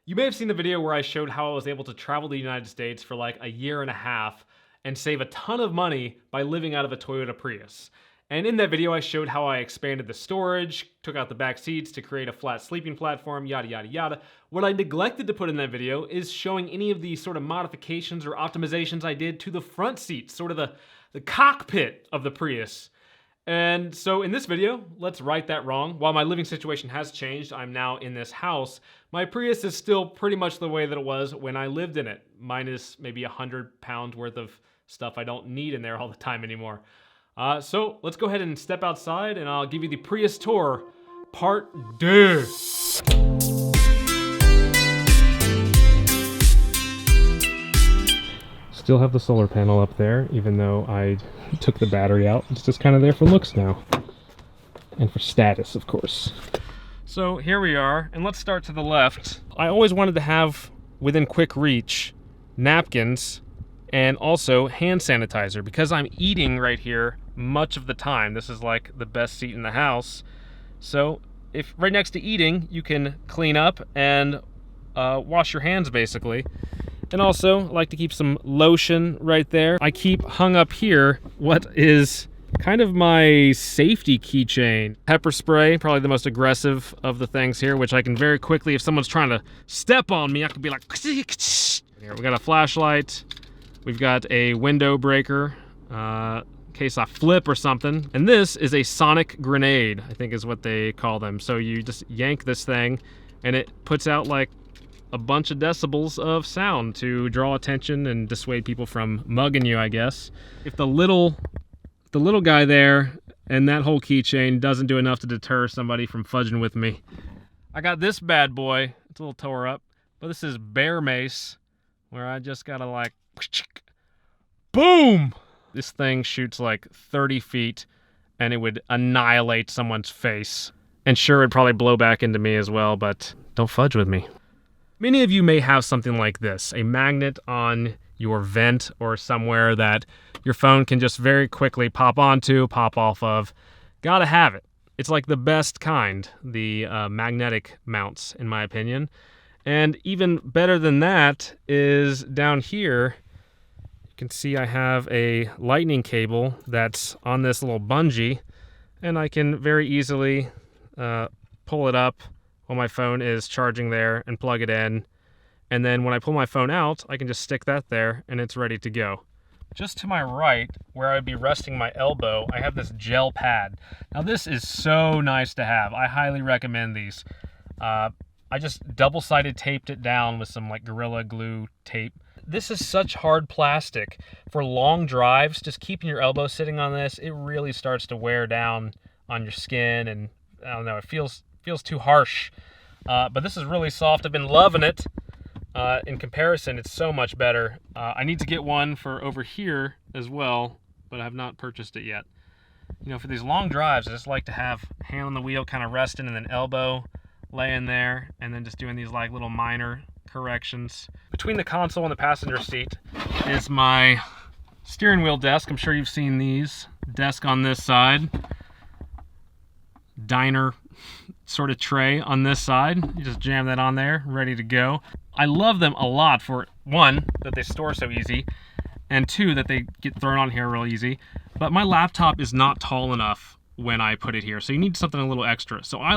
You may have seen the video where I showed how I was able to travel the United States for like a year and a half and save a ton of money by living out of a Toyota Prius. And in that video, I showed how I expanded the storage, took out the back seats to create a flat sleeping platform, yada, yada, yada. What I neglected to put in that video is showing any of the sort of modifications or optimizations I did to the front seat, sort of the cockpit of the Prius. And so in this video, let's right that wrong. While my living situation has changed, I'm now in this house, my Prius is still pretty much the way that it was when I lived in it, minus maybe 100 pounds worth of stuff I don't need in there all the time anymore. So let's go ahead and step outside and I'll give you the Prius tour, part 2. Still have the solar panel up there, even though I took the battery out. It's just kind of there for looks now. And for status, of course. So here we are, and let's start to the left. I always wanted to have, within quick reach, napkins and also hand sanitizer, because I'm eating right here much of the time. This is like the best seat in the house. So if right next to eating, you can clean up and wash your hands, basically. And also, I like to keep some lotion right there. I keep hung up here what is kind of my safety keychain. Pepper spray, probably the most aggressive of the things here, which I can very quickly, if someone's trying to step on me, I can be like, here, we got a flashlight. We've got a window breaker, in case I flip or something. And this is a sonic grenade, I think is what they call them. So you just yank this thing and it puts out like a bunch of decibels of sound to draw attention and dissuade people from mugging you, I guess. If the little guy there and that whole keychain doesn't do enough to deter somebody from fudging with me. I got this bad boy. It's a little tore up, but this is bear mace, where I just gotta like, boom! This thing shoots like 30 feet and it would annihilate someone's face. And sure, it'd probably blow back into me as well, but don't fudge with me. Many of you may have something like this, a magnet on your vent or somewhere that your phone can just very quickly pop onto, pop off of. Gotta have it. It's like the best kind, the magnetic mounts, in my opinion. And even better than that is down here, you can see I have a lightning cable that's on this little bungee, and I can very easily pull it up while my phone is charging there and plug it in. And then when I pull my phone out, I can just stick that there and it's ready to go. Just to my right, where I'd be resting my elbow, I have this gel pad. Now this is so nice to have. I highly recommend these. I just double-sided taped it down with some like Gorilla Glue tape. This is such hard plastic. For long drives, just keeping your elbow sitting on this, it really starts to wear down on your skin, and I don't know, it feels too harsh. But this is really soft. I've been loving it. In comparison, it's so much better. I need to get one for over here as well, but I have not purchased it yet. You know, for these long drives, I just like to have hand on the wheel kind of resting and then elbow laying there, and then just doing these like little minor corrections. Between the console and the passenger seat is my steering wheel desk. I'm sure you've seen these. Desk on this side. Diner sort of tray on this side. You just jam that on there, ready to go. I love them a lot for, one, that they store so easy, and two, that they get thrown on here real easy. But my laptop is not tall enough when I put it here, so you need something a little extra. So I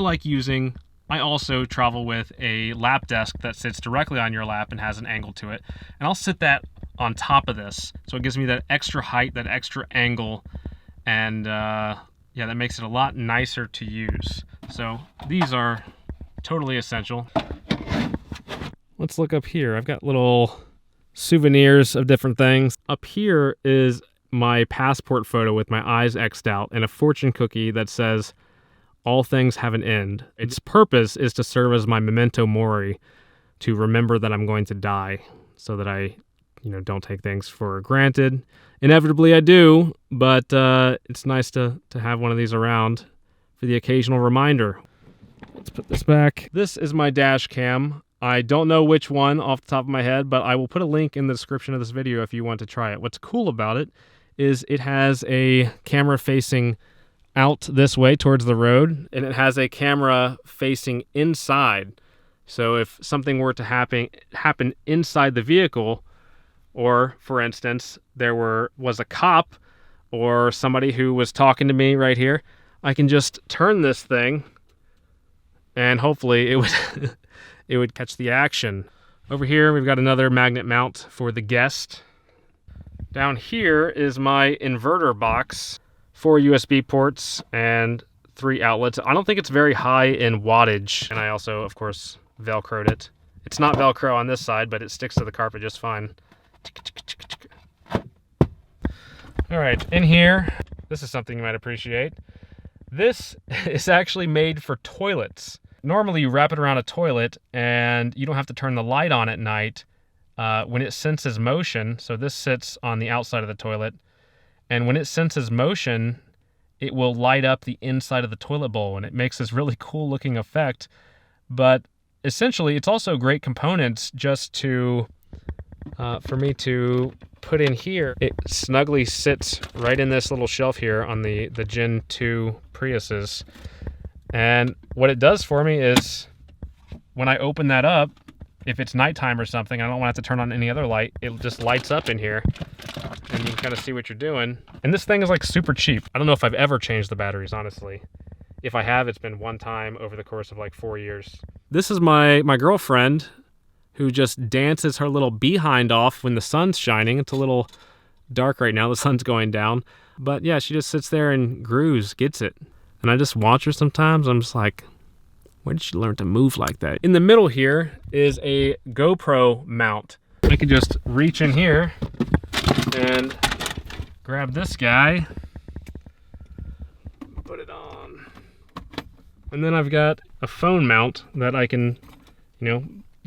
also travel with a lap desk that sits directly on your lap and has an angle to it. And I'll sit that on top of this, so it gives me that extra height, that extra angle, and yeah, that makes it a lot nicer to use. So these are totally essential. Let's look up here. I've got little souvenirs of different things. Up here is my passport photo with my eyes X'd out and a fortune cookie that says, "All things have an end." Its purpose is to serve as my memento mori, to remember that I'm going to die, so that I, don't take things for granted. Inevitably I do, but it's nice to have one of these around for the occasional reminder. Let's put this back. This is my dash cam. I don't know which one off the top of my head, but I will put a link in the description of this video if you want to try it. What's cool about it is it has a camera facing out this way towards the road, and it has a camera facing inside. So if something were to happen inside the vehicle, or for instance, was a cop or somebody who was talking to me right here, I can just turn this thing and hopefully it would it would catch the action. Over here we've got another magnet mount for the guest. Down here is my inverter box, 4 USB ports and 3 outlets. I don't think it's very high in wattage, and I also, of course, Velcroed it. It's not Velcro on this side, but it sticks to the carpet just fine. All right, in here, this is something you might appreciate. This is actually made for toilets. Normally you wrap it around a toilet and you don't have to turn the light on at night when it senses motion. So this sits on the outside of the toilet, and when it senses motion, it will light up the inside of the toilet bowl, and it makes this really cool looking effect. But essentially it's also great components just to for me to put in here. It snugly sits right in this little shelf here on the Gen 2 Priuses. And what it does for me is when I open that up, if it's nighttime or something, I don't want to have to turn on any other light. It just lights up in here and you can kind of see what you're doing. And this thing is like super cheap. I don't know if I've ever changed the batteries, honestly. If I have, it's been one time over the course of like 4 years. This is my girlfriend, who just dances her little behind off when the sun's shining. It's a little dark right now, the sun's going down. But yeah, she just sits there and grooves, gets it. And I just watch her sometimes, I'm just like, where did she learn to move like that? In the middle here is a GoPro mount. I can just reach in here and grab this guy, put it on. And then I've got a phone mount that I can,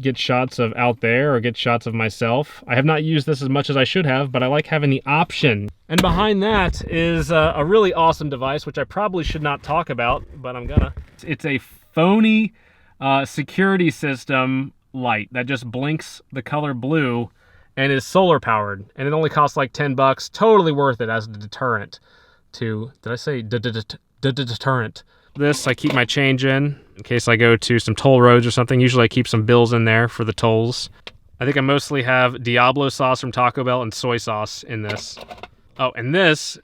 get shots of out there or get shots of myself. I have not used this as much as I should have, but I like having the option. And behind that is a really awesome device, which I probably should not talk about, but I'm gonna. It's a phony security system light that just blinks the color blue and is solar powered, and it only costs like $10. Totally worth it as a deterrent to, did I say deterrent? This I keep my change in case I go to some toll roads or something. Usually I keep some bills in there for the tolls. I think I mostly have Diablo sauce from Taco Bell and soy sauce in this. Oh, and this,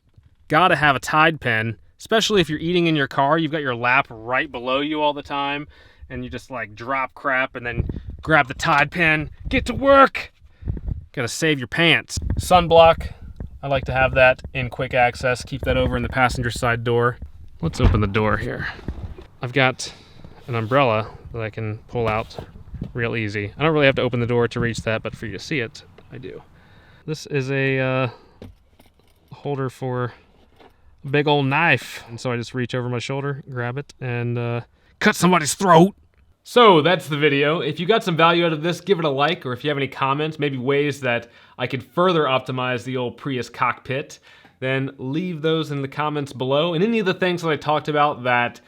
gotta have a Tide pen, especially if you're eating in your car. You've got your lap right below you all the time, and you just like drop crap and then grab the Tide pen, get to work. Gotta save your pants. Sunblock, I like to have that in quick access. Keep that over in the passenger side door. Let's open the door here. I've got an umbrella that I can pull out real easy. I don't really have to open the door to reach that, but for you to see it, I do. This is a holder for a big old knife. And so I just reach over my shoulder, grab it, and cut somebody's throat. So that's the video. If you got some value out of this, give it a like, or if you have any comments, maybe ways that I could further optimize the old Prius cockpit, then leave those in the comments below. And any of the things that I talked about that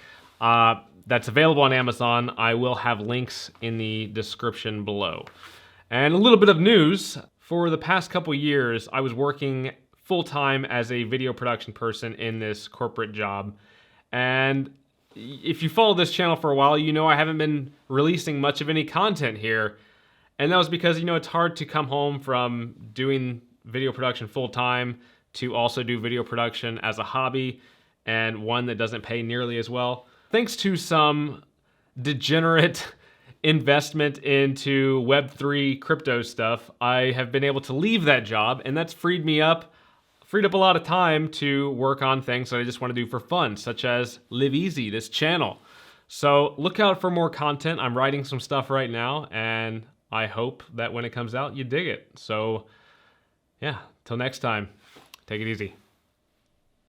that's available on Amazon, I will have links in the description below. And a little bit of news. For the past couple years, I was working full-time as a video production person in this corporate job. And if you follow this channel for a while, you know I haven't been releasing much of any content here. And that was because, it's hard to come home from doing video production full-time to also do video production as a hobby, and one that doesn't pay nearly as well. Thanks to some degenerate investment into Web3 crypto stuff, I have been able to leave that job, and that's freed up a lot of time to work on things that I just want to do for fun, such as Live Easy, this channel. So look out for more content. I'm writing some stuff right now, and I hope that when it comes out, you dig it. So yeah, till next time, take it easy.